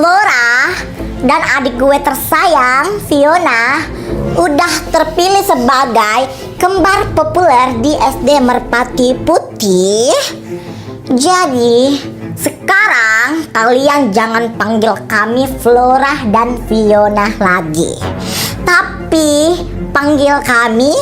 Flora dan adik gue tersayang, Fiona, udah terpilih sebagai kembar populer di SD Merpati Putih. Jadi, sekarang kalian jangan panggil kami Flora dan Fiona lagi. Tapi panggil kami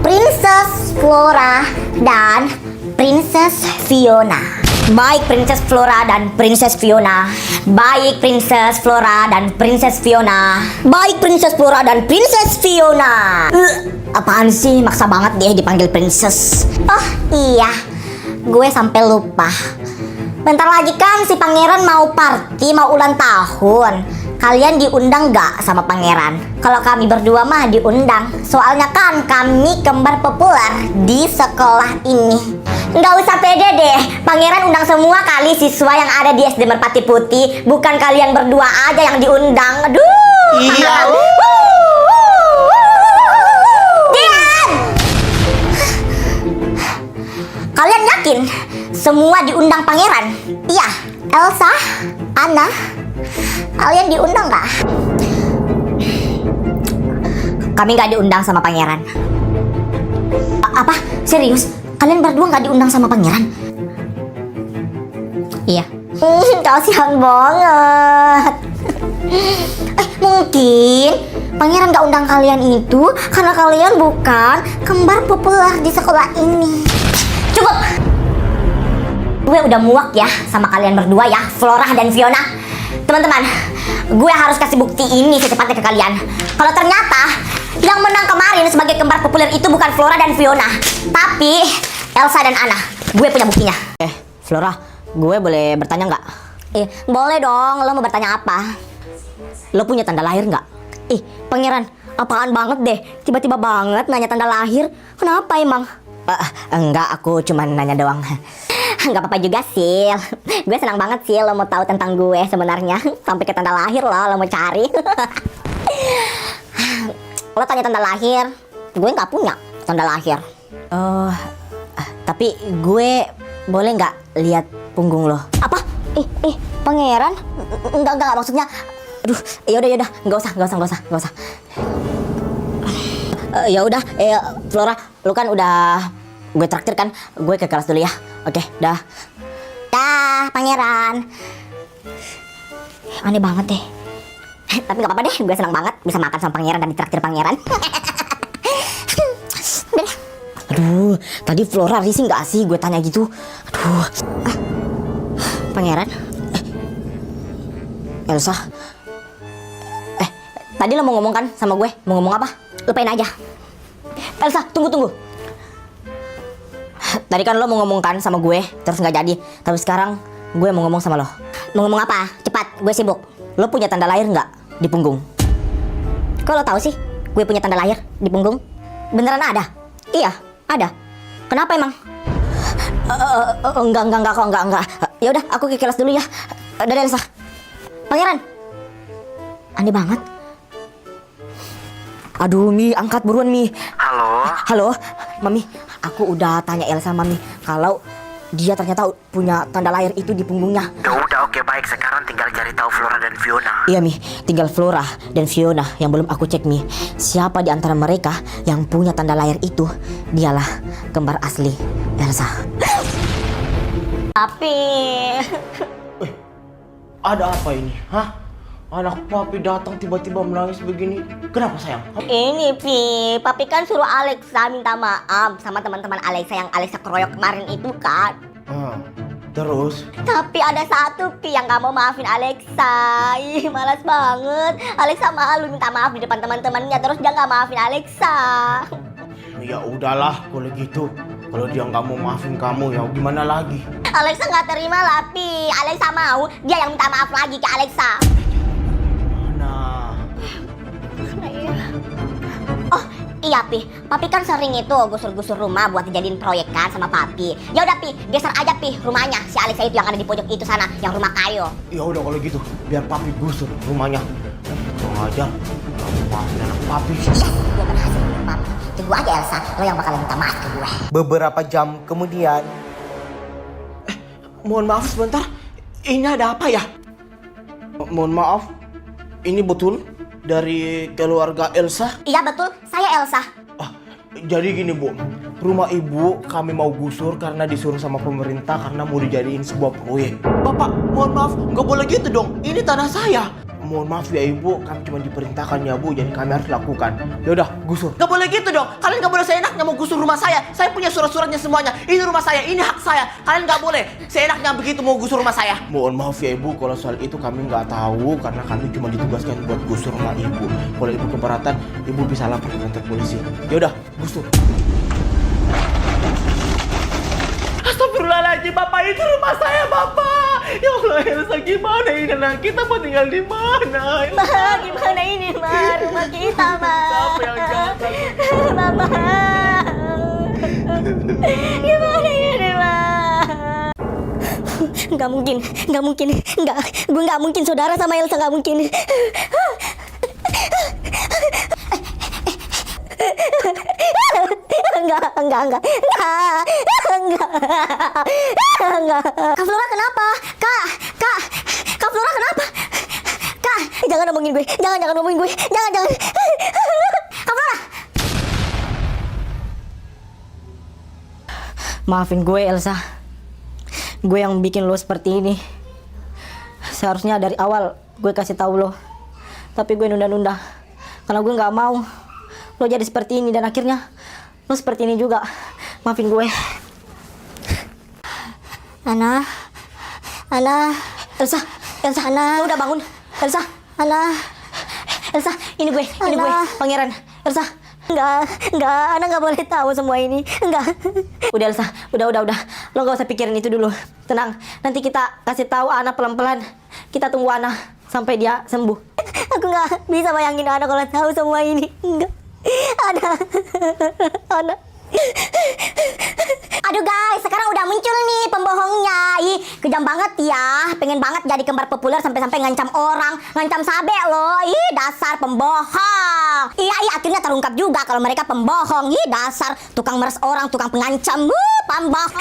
Princess Flora dan Princess Fiona. Baik Princess Flora dan Princess Fiona. Baik Princess Flora dan Princess Fiona. Baik Princess Flora dan Princess Fiona. Apaan sih, maksa banget deh dipanggil Princess. Oh iya, gue sampai lupa. Bentar lagi kan si pangeran mau party, mau ulang tahun. Kalian diundang gak sama pangeran? Kalau kami berdua mah diundang. Soalnya kan kami kembar populer di sekolah ini. Nggak usah pede deh, pangeran undang semua kali siswa yang ada di SD Merpati Putih. Bukan kalian berdua aja yang diundang. Aduh. Iya. Diam. Kalian yakin semua diundang pangeran? Iya. Elsa, Anna, kalian diundang nggak? Kami nggak diundang sama pangeran. Apa? Serius? Kalian berdua nggak diundang sama pangeran? Iya. Kasihan banget. Mungkin pangeran nggak undang kalian itu karena kalian bukan kembar populer di sekolah ini. Cukup. Gue udah muak ya sama kalian berdua ya, Flora dan Fiona. Teman-teman, gue harus kasih bukti ini secepatnya ke kalian. Kalau ternyata yang menang kemarin sebagai kembar populer itu bukan Flora dan Fiona, tapi Elsa dan Anna. Gue punya buktinya. Flora, gue boleh bertanya nggak? Boleh dong. Lo mau bertanya apa? Lo punya tanda lahir nggak? Pangeran, apaan banget deh. Tiba-tiba banget nanya tanda lahir. Kenapa emang? Enggak, aku cuma nanya doang. Gak apa-apa juga, Sil. Gue senang banget sih lo mau tahu tentang gue sebenarnya. Sampai ke tanda lahir lo mau cari. Lo tanya tanda lahir, gue nggak punya tanda lahir. Tapi gue boleh nggak lihat punggung lo? Apa? Pangeran? Enggak maksudnya. Aduh, yaudah, nggak usah. Ya udah, Flora, lu kan udah gue traktir kan, gue ke kelas dulu ya. Oke, dah. Dah, Pangeran. Aneh banget deh. Tapi nggak apa-apa deh, gue senang banget bisa makan sama pangeran dan ditraktir pangeran. Aduh, tadi Flora risih nggak sih gue tanya gitu? Aduh. Pangeran? Elsa? Tadi lo mau ngomong kan sama gue? Mau ngomong apa? Lupain aja. Elsa, tunggu. Tadi kan lo mau ngomong kan sama gue, terus nggak jadi. Tapi sekarang gue mau ngomong sama lo. Mau ngomong apa? Cepat, gue sibuk. Lo punya tanda lahir nggak di punggung? Kok lo tahu sih gue punya tanda lahir di punggung? Beneran ada? Iya, ada. Kenapa emang? Enggak. Ya udah, aku ke kelas dulu ya. Dadah Elsa. Pangeran? Aneh banget. Aduh, Mi, angkat buruan, Mi. Halo, Mami. Aku udah tanya Elsa, Mami, kalau dia ternyata punya tanda lahir itu di punggungnya. udah oke baik. Sekarang tinggal cari tahu Flora dan Fiona. Iya, Mi, tinggal Flora dan Fiona yang belum aku cek, Mi. Siapa di antara mereka yang punya tanda lahir itu, dialah kembar asli Elsa. Tapi Ada apa ini? Hah? Anak papi datang tiba-tiba menangis begini. Kenapa sayang? ini Papi kan suruh Alexa minta maaf sama teman-teman Alexa yang Alexa keroyok kemarin itu kan. Terus? Tapi ada satu yang gak mau maafin Alexa. Malas banget. Alexa malu minta maaf di depan teman-temannya, terus dia gak maafin Alexa. Ya udahlah kalau gitu. Kalau dia nggak mau maafin kamu, ya gimana lagi? Alexa gak terima lah, Alexa mau dia yang minta maaf lagi ke Alexa. Nah, Oh iya Papi kan sering itu gusur-gusur rumah buat dijadiin proyek kan sama Papi. Ya udah geser aja rumahnya si Alexa itu yang ada di pojok itu sana, yang rumah kayu. ya udah kalau gitu, biar papi gusur rumahnya. Kurang ajar, kamu maafin anak papi. Gue berhasil menurut Papi. Tunggu aja Elsa, lo yang bakalan minta maaf ke gue. Beberapa jam kemudian. Mohon maaf sebentar, ini ada apa ya? Mohon maaf, ini betul dari keluarga Elsa? Iya betul, saya Elsa. Ah, jadi gini Bu, rumah ibu kami mau gusur karena disuruh sama pemerintah karena mau dijadiin sebuah proyek. Bapak, mohon maaf, nggak boleh gitu dong, ini tanah saya. Mohon maaf ya ibu, kami cuma diperintahkan ya bu, jadi kami harus lakukan. Ya udah, gusur. Gak boleh gitu dong. Kalian gak boleh seenaknya mau gusur rumah saya. Saya punya surat-suratnya semuanya. Ini rumah saya, ini hak saya. Kalian gak boleh seenaknya begitu mau gusur rumah saya. Mohon maaf ya ibu, kalau soal itu kami nggak tahu karena kami cuma ditugaskan buat gusur rumah ibu. Kalau ibu keberatan, ibu bisa lapor ke kantor polisi. Ya udah, gusur. Astagfirullahaladzim, Bapak, itu rumah saya, Bapak. Ya Allah, Elsa, gimana ini anak kita mau tinggal di mana? Ma, gimana ini Ma, rumah kita Ma. Siapa yang jahat? Mama. Gimana ini Ma? Nggak mungkin, gue nggak mungkin saudara sama Elsa, nggak mungkin. Enggak. Kak Flora kenapa? Kak Flora kenapa? Kak, jangan ngomongin gue. Jangan ngomongin gue. Jangan. Kak Flora. Maafin gue Elsa. Gue yang bikin lo seperti ini. Seharusnya dari awal gue kasih tahu lo. Tapi gue nunda-nunda. Karena gue nggak mau lo jadi seperti ini dan akhirnya lo seperti ini juga. Maafin gue. Ana. Elsa, Ana. lo udah bangun? Elsa, Elsa, ini gue, Pangeran. Elsa, enggak, Ana nggak boleh tahu semua ini. Enggak. udah Elsa, udah. Lo gak usah pikirin itu dulu. Tenang, nanti kita kasih tahu Ana pelan-pelan. Kita tunggu Ana sampai dia sembuh. Aku nggak bisa bayangin Ana kalau tahu semua ini. Enggak. Ana. Aduh guys, sekarang udah muncul nih pembohongnya. Ih, kejam banget ya. Pengen banget jadi kembar populer sampai-sampai ngancam orang, ngancam Sabe loh. Ih, dasar pembohong. Iya, akhirnya terungkap juga kalau mereka pembohong. Ih, dasar tukang meres orang, tukang pengancam. Pembohong.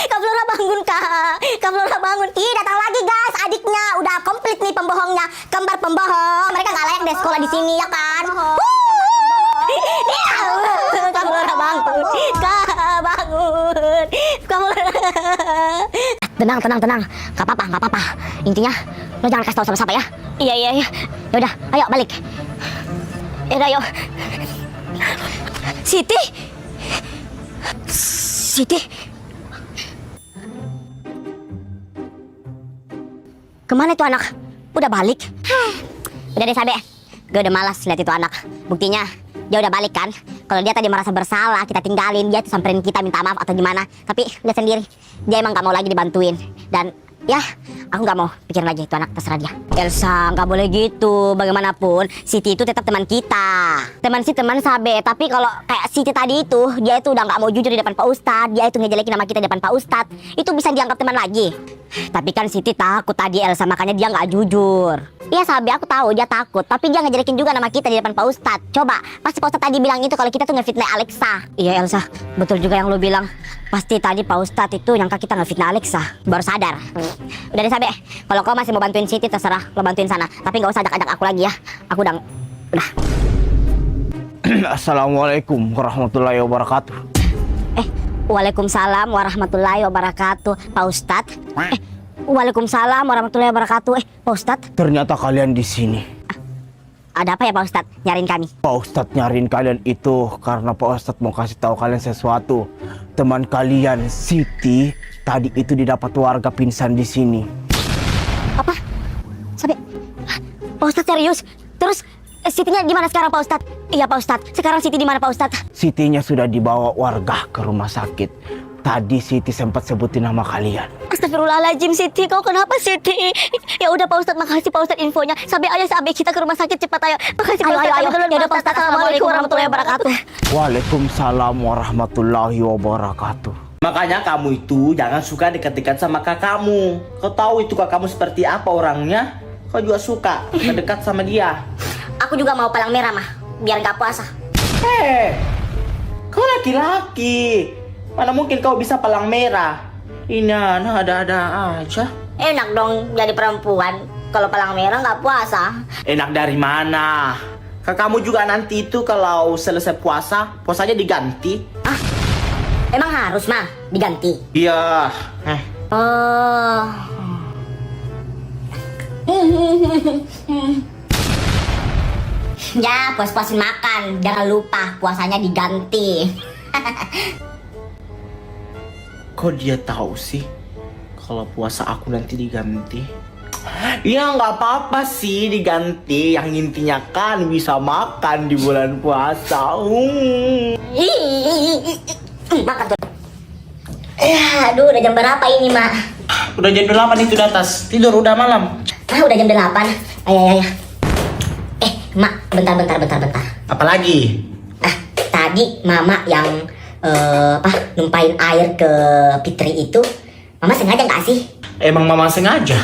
Kak Flora bangun Kak. Kak Flora bangun. Ih, datang lagi guys, adiknya. Udah komplit nih pembohongnya. Kembar pembohong. Mereka nggak layak deh sekolah di sini ya kan. Kak Flora bangun. Kak bangun. Kak Flora. tenang. Gak apa-apa. Intinya lo jangan kasih tahu sama siapa ya. Iya. Yaudah, ayo balik. Yaudah, yuk. Siti. Kemana itu anak? Udah balik? Udah deh Sabe, gue udah malas lihat itu anak. Buktinya dia udah balik kan. Kalau dia tadi merasa bersalah, kita tinggalin, dia tuh samperin kita minta maaf atau gimana. Tapi lihat sendiri, dia emang gak mau lagi dibantuin. Dan ya, aku gak mau pikirin lagi itu anak, terserah dia. Elsa, gak boleh gitu. Bagaimanapun, Siti itu tetap teman kita. Teman Sabe. Tapi kalau kayak Siti tadi itu, dia itu udah gak mau jujur di depan Pak Ustadz. Dia itu ngejelekin nama kita di depan Pak Ustadz. Itu bisa dianggap teman lagi. Tapi kan Siti takut tadi Elsa, makanya dia gak jujur. Iya Sabe, aku tahu dia takut. Tapi dia ngejelekin juga nama kita di depan Pak Ustadz. Coba, pasti Pak Ustadz tadi bilang itu kalau kita tuh ngefitnah Alexa. Iya Elsa, betul juga yang lo bilang. Pasti tadi Pak Ustadz itu nyangka kita ngefitnah Alexa. Baru sadar. Udah deh Sabe, kalau kau masih mau bantuin Siti terserah, lo bantuin sana. Tapi gak usah ajak-ajak aku lagi ya. Aku udah. Assalamualaikum warahmatullahi wabarakatuh. Waalaikumsalam warahmatullahi wabarakatuh. Pak Ustadz. Waalaikumsalam warahmatullahi wabarakatuh. Pak Ustadz, Ternyata kalian di sini. ada apa ya Pak Ustadz? Nyariin kami. Pak Ustadz nyariin kalian itu karena Pak Ustadz mau kasih tahu kalian sesuatu. Teman kalian Siti tadi itu didapat warga pingsan di sini. Apa? Sabe, Pak Ustadz serius? Terus Sitinya di mana sekarang Pak Ustadz? Iya Pak Ustadz. Sekarang Siti di mana Pak Ustadz? Sitinya sudah dibawa warga ke rumah sakit. Tadi Siti sempat sebutin nama kalian. Astagfirullahaladzim Siti, kau kenapa Siti? Ya udah Pak Ustadz, makasih Pak Ustadz infonya. Sabe kita ke rumah sakit cepat ayo. Makasih Pak Ustadz. Ya udah Pak Ustadz. Assalamualaikum warahmatullahi wabarakatuh. Waalaikumsalam warahmatullahi wabarakatuh. Makanya kamu itu jangan suka dekat-dekat sama kakakmu. Kau tahu itu kakakmu seperti apa orangnya? Kau juga suka dekat sama dia. Aku juga mau palang merah mah, biar nggak puasa. Kau laki-laki. Mana mungkin kau bisa palang merah? Ini ada-ada aja. Enak dong jadi perempuan kalau palang merah nggak puasa. Enak dari mana? Kamu juga nanti itu kalau selesai puasanya diganti. Emang harus mah diganti? Iya. Oh. Ya, puas-puasin makan. Jangan lupa puasanya diganti. Kok dia tahu sih kalau puasa aku nanti diganti? Ya nggak apa-apa sih diganti. Yang intinya kan bisa makan di bulan puasa. Makan tuh. Aduh, udah jam berapa ini, Mak? Udah jam 8 itu di atas. Tidur udah malam. Udah jam 8. Ayah. Mak, bentar. Apalagi? Tadi Mama yang numpain air ke Fitri itu, Mama sengaja nggak sih? Emang mama sengaja?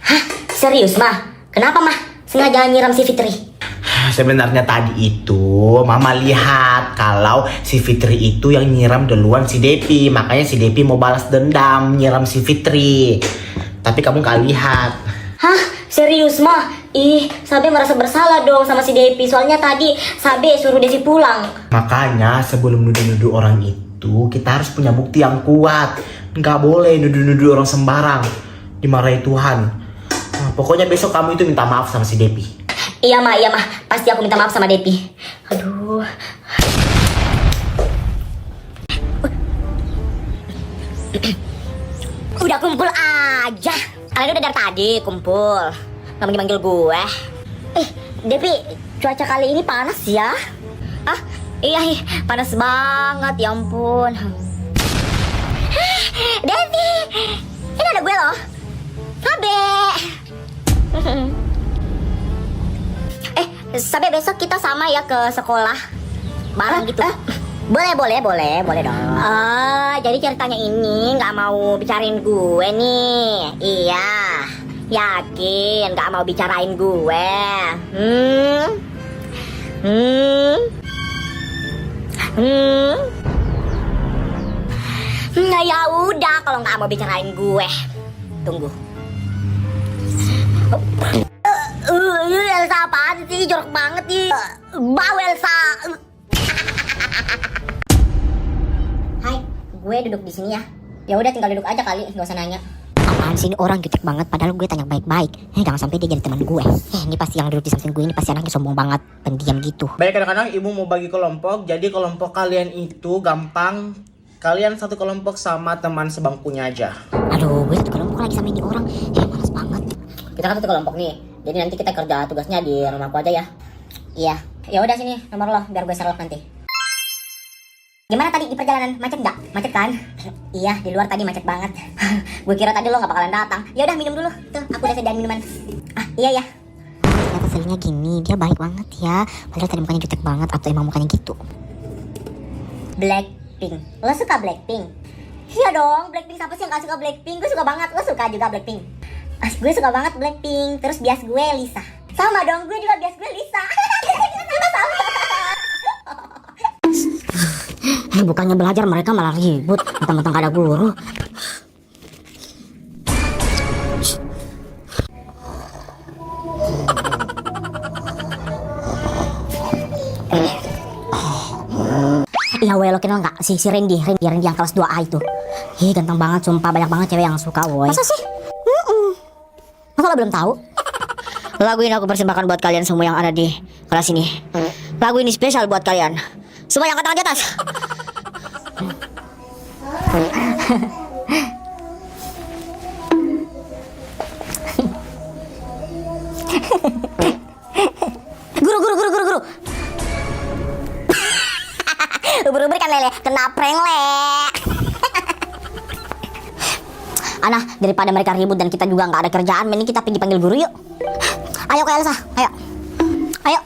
Hah? Serius, Mah? Kenapa, Mah? Sengaja nyiram si Fitri? Sebenarnya tadi itu mama lihat kalau si Fitri itu yang nyiram duluan si Depi. Makanya si Depi mau balas dendam nyiram si Fitri. Tapi kamu gak lihat. Hah? Serius, Mah? Sabe merasa bersalah dong sama si Depi. Soalnya tadi Sabe suruh Desi pulang. Makanya sebelum nuduh-nuduh orang itu, kita harus punya bukti yang kuat. Nggak boleh nuduh-nuduh orang sembarang. Dimarahi Tuhan. Nah, pokoknya besok kamu itu minta maaf sama si Depi. Iya, Mah. Pasti aku minta maaf sama Depi. Aduh. Udah kumpul aja. Kalian udah dari tadi kumpul. Gak manggil-manggil gue. Depi, cuaca kali ini panas ya? Iya, panas banget, ya ampun. Devi, ini ada gue loh. Sabe. Sabe besok kita sama ya ke sekolah bareng gitu. Boleh dong. Jadi ceritanya ini nggak mau bicarain gue nih. Iya, yakin nggak mau bicarain gue. Nah ya udah, kalau nggak mau bicarain gue, tunggu. Elsa apaan sih? Jorok banget nih. Bau Elsa. Hai, gue duduk di sini ya. Ya udah tinggal duduk aja kali, nggak usah nanya. Apaan sih ini orang jutek banget? Padahal gue tanya baik-baik. Jangan sampai dia jadi teman gue. Ini pasti yang duduk di samping gue ini pasti anaknya sombong banget, pendiam gitu. Baik, kadang-kadang ibu mau bagi kelompok. Jadi kelompok kalian itu gampang. Kalian satu kelompok sama teman sebangkunya aja. Aduh, gue satu kelompok lagi sama ini orang. Malas banget. Kita kan satu kelompok nih. Jadi nanti kita kerja tugasnya di rumahku aja ya. Iya. Ya udah sini nomor lo biar gue serok nanti. Gimana tadi di perjalanan? Macet nggak? Macet kan? Iya, di luar tadi macet banget. Gue kira tadi lo nggak bakalan datang. Ya udah minum dulu. Tuh, aku udah sediain minuman. Iya ya. Ternyata seringnya gini, dia baik banget ya. Padahal tadi mukanya jutek banget atau emang mukanya gitu. Blackpink. Lo suka Blackpink? Iya dong, Blackpink siapa sih yang gak suka Blackpink? Gue suka banget. Lo suka juga Blackpink? Gue suka banget Blackpink. Terus bias gue Lisa. Sama dong, gue juga bias gue Lisa. Bukannya belajar mereka malah ribut. Mentang-mentang gak ada guru. Iya woy, lo kenal gak si Randy yang kelas 2A itu? Ganteng banget, sumpah banyak banget cewek yang suka woy. Masa sih? Masa lo belum tahu? Lagu ini aku persembahkan buat kalian semua yang ada di kelas ini. Lagu ini spesial buat kalian. Semua yang angkat tangan di atas. Guru. Ubur-ubur kan lele, kena prank le. Ana, daripada mereka ribut dan kita juga nggak ada kerjaan, mending kita pergi panggil guru yuk. Ayo ke Elsa, ayo.